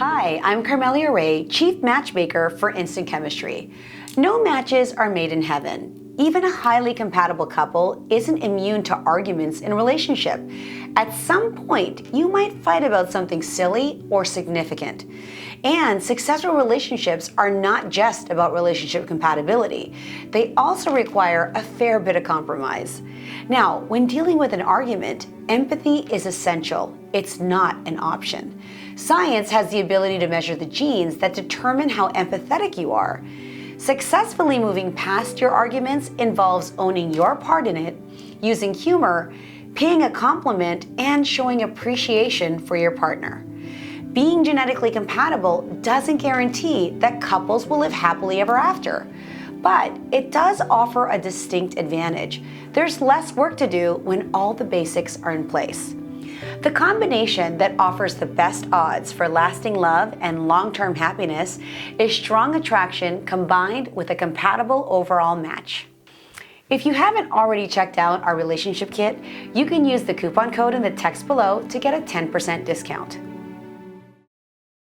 Hi, I'm Carmelia Ray, Chief Matchmaker for Instant Chemistry. No matches are made in heaven. Even a highly compatible couple isn't immune to arguments in a relationship. At some point, you might fight about something silly or significant. And successful relationships are not just about relationship compatibility. They also require a fair bit of compromise. Now, when dealing with an argument, empathy is essential. It's not an option. Science has the ability to measure the genes that determine how empathetic you are. Successfully moving past your arguments involves owning your part in it, using humor, paying a compliment, and showing appreciation for your partner. Being genetically compatible doesn't guarantee that couples will live happily ever after, but it does offer a distinct advantage. There's less work to do when all the basics are in place. The combination that offers the best odds for lasting love and long-term happiness is strong attraction combined with a compatible overall match. If you haven't already checked out our relationship kit, you can use the coupon code in the text below to get a 10% discount.